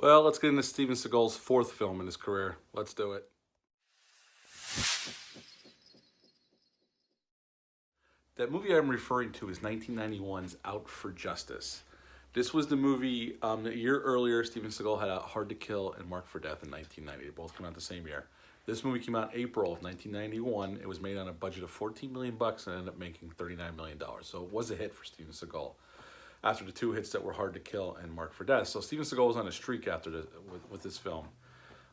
Well, let's get into Steven Seagal's fourth film in his career. Let's do it. That movie I'm referring to is 1991's Out for Justice. This was the movie a year earlier. Steven Seagal had Hard to Kill and Marked for Death in 1990. They both came out the same year. This movie came out in April of 1991. It was made on a budget of $14 million and ended up making $39 million. So it was a hit for Steven Seagal after the two hits that were Hard to Kill and Marked for Death. So Steven Seagal was on a streak after with this film.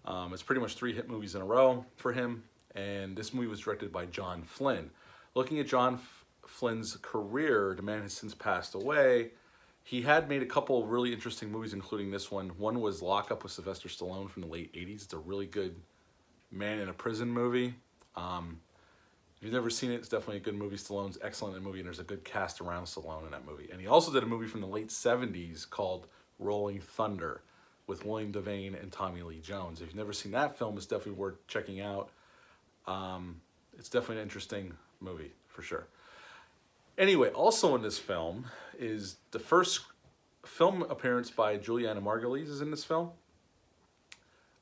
It's pretty much 3 hit movies in a row for him. And this movie was directed by John Flynn. Looking at John Flynn's career, the man has since passed away. He had made a couple of really interesting movies, including this one. One was Lock Up with Sylvester Stallone from the late 80s. It's a really good man in a prison movie. If you've never seen it, it's definitely a good movie. Stallone's excellent in the movie, and there's a good cast around Stallone in that movie. And he also did a movie from the late 70s called Rolling Thunder with William Devane and Tommy Lee Jones. If you've never seen that film, it's definitely worth checking out. It's definitely an interesting movie, for sure. Anyway, also in this film is the first film appearance by Juliana Margulies is in this film.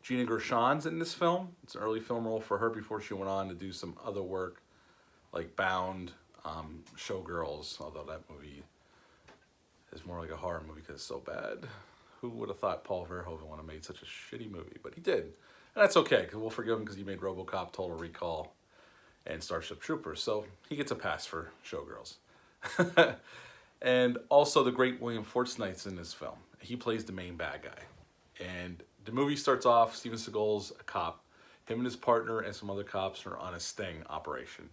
Gina Gershon's in this film. It's an early film role for her before she went on to do some other work like Bound, Showgirls, although that movie is more like a horror movie because it's so bad. Who would have thought Paul Verhoeven would have made such a shitty movie? But he did. And that's okay, because we'll forgive him because he made RoboCop, Total Recall, and Starship Troopers. So he gets a pass for Showgirls. And also the great William Forsythe's in this film. He plays the main bad guy. And the movie starts off, Steven Seagal's a cop. Him and his partner and some other cops are on a sting operation.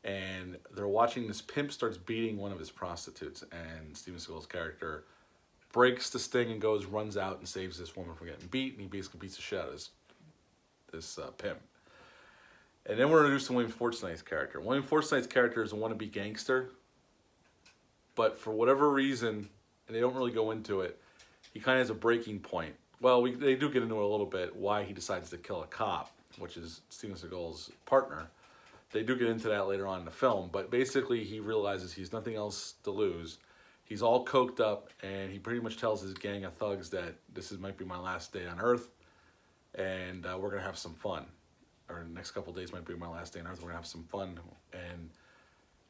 And they're watching this pimp starts beating one of his prostitutes. And Steven Seagal's character breaks the sting and runs out and saves this woman from getting beat. And he basically beats the shit out of this pimp. And then we're introduced to William Forsythe's character. William Forsythe's character is a wannabe gangster. But for whatever reason, and they don't really go into it, he kind of has a breaking point. Well, they do get into it a little bit, why he decides to kill a cop, which is Steven Seagal's partner. They do get into that later on in the film, but basically he realizes he's nothing else to lose. He's all coked up, and he pretty much tells his gang of thugs that might be my last day on Earth, and we're going to have some fun. Or the next couple of days might be my last day on Earth, we're going to have some fun. And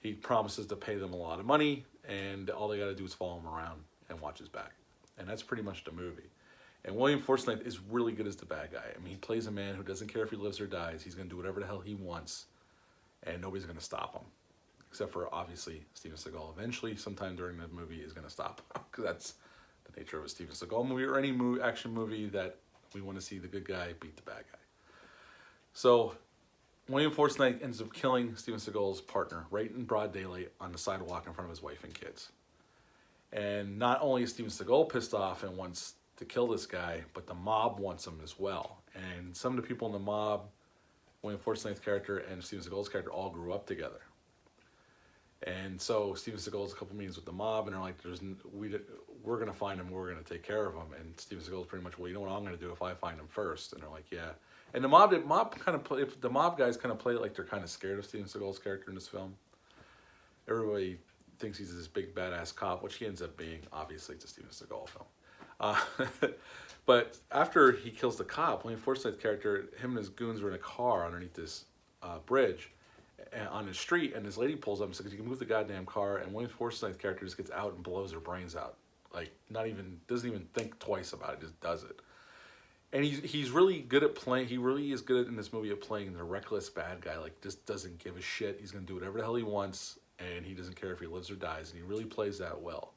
he promises to pay them a lot of money, and all they got to do is follow him around and watch his back. And that's pretty much the movie. And William Forsythe is really good as the bad guy. I mean, he plays a man who doesn't care if he lives or dies. He's going to do whatever the hell he wants, and nobody's going to stop him. Except for, obviously, Steven Seagal. Eventually, sometime during the movie, is going to stop him, because that's the nature of a Steven Seagal movie, or any action movie that we want to see the good guy beat the bad guy. So William Forsythe ends up killing Steven Seagal's partner right in broad daylight on the sidewalk in front of his wife and kids. And not only is Steven Seagal pissed off and wants to kill this guy, but the mob wants him as well. And some of the people in the mob, William Forsythe's character and Steven Seagal's character, all grew up together. And so Steven Seagal has a couple meetings with the mob, and they're like, we're going to find him, we're going to take care of him. And Steven Seagal's pretty much, well, you know what I'm going to do if I find him first? And they're like, yeah. And the mob guys kind of play it like they're kind of scared of Steven Seagal's character in this film. Everybody thinks he's this big badass cop, which he ends up being. Obviously, it's a Steven Seagal film. But after he kills the cop, William Forsythe's character, him and his goons are in a car underneath this bridge on the street, and this lady pulls up and says, "You can move the goddamn car." And William Forsythe's character just gets out and blows her brains out, like doesn't even think twice about it, just does it. And he's really good at playing. He really is good in this movie at playing the reckless bad guy. Like, just doesn't give a shit. He's gonna do whatever the hell he wants, and he doesn't care if he lives or dies. And he really plays that well.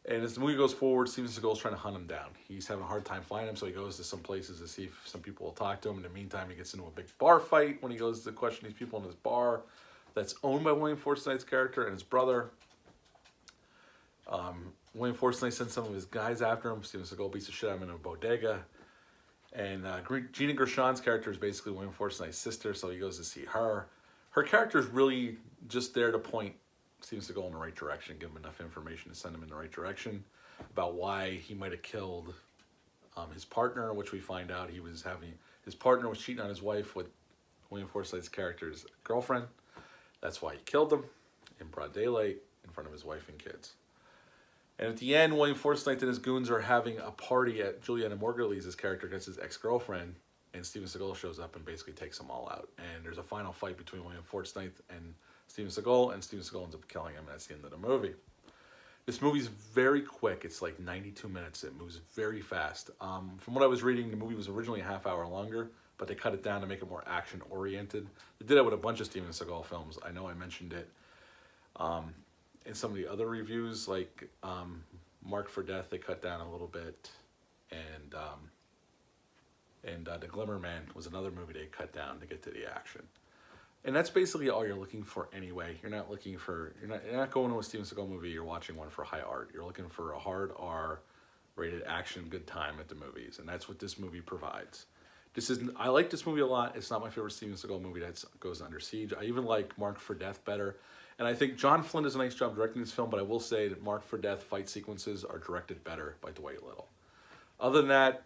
And as the movie goes forward, Steven Seagal's trying to hunt him down. He's having a hard time finding him, so he goes to some places to see if some people will talk to him. In the meantime, he gets into a big bar fight when he goes to question these people in this bar that's owned by William Forsythe's character and his brother. William Forsythe sends some of his guys after him. Steven Seagal beats the shit out of him in a bodega. And Gina Gershon's character is basically William Forsythe's sister, so he goes to see her. Her character is really just there to point Steven Seagal in the right direction, give him enough information to send him in the right direction about why he might have killed his partner, which we find out his partner was cheating on his wife with William Forsythe's character's girlfriend. That's why he killed them in broad daylight in front of his wife and kids. And at the end, William Forsythe and his goons are having a party at Juliana Margulies' character against his ex-girlfriend, and Steven Seagal shows up and basically takes them all out. And there's a final fight between William Forsythe and Steven Seagal, and Steven Seagal ends up killing him, and that's the end of the movie. This movie's very quick. It's like 92 minutes. It moves very fast. From what I was reading, the movie was originally a half hour longer, but they cut it down to make it more action-oriented. They did that with a bunch of Steven Seagal films. I know I mentioned it in some of the other reviews, like Marked for Death, they cut down a little bit, and The Glimmer Man was another movie they cut down to get to the action. And that's basically all you're looking for anyway. You're not looking for, you're not going to a Steven Seagal movie, you're watching one for high art. You're looking for a hard R rated action, good time at the movies. And that's what this movie provides. I like this movie a lot. It's not my favorite Steven Seagal movie that goes Under Siege. I even like Marked for Death better. And I think John Flynn does a nice job directing this film, but I will say that Marked for Death fight sequences are directed better by Dwight Little. Other than that,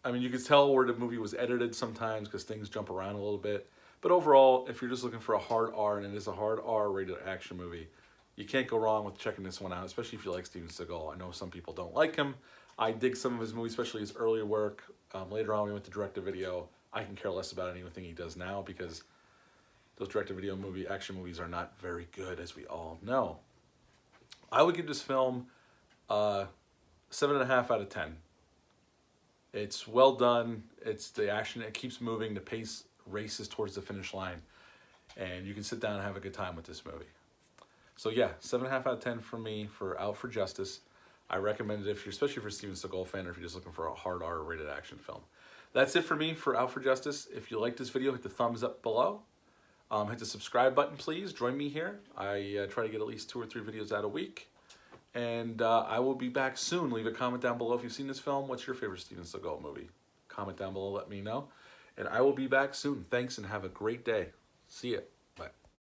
I mean, you can tell where the movie was edited sometimes because things jump around a little bit. But overall, if you're just looking for a hard R, and it is a hard R rated action movie, you can't go wrong with checking this one out, especially if you like Steven Seagal. I know some people don't like him. I dig some of his movies, especially his earlier work. Later on, we went to direct-to-video. I can care less about anything he does now because those direct-to-video action movies are not very good, as we all know. I would give this film 7.5 out of 10. It's well done. It's the action. It keeps moving. The pace races towards the finish line. And you can sit down and have a good time with this movie. So yeah, 7.5 out of 10 from me for Out for Justice. I recommend it, especially if you're a Steven Seagal fan or if you're just looking for a hard R rated action film. That's it for me for Out for Justice. If you like this video, hit the thumbs up below. Hit the subscribe button, please. Join me here. I try to get at least 2 or 3 videos out a week. And I will be back soon. Leave a comment down below if you've seen this film. What's your favorite Steven Seagal movie? Comment down below, let me know. And I will be back soon. Thanks and have a great day. See ya.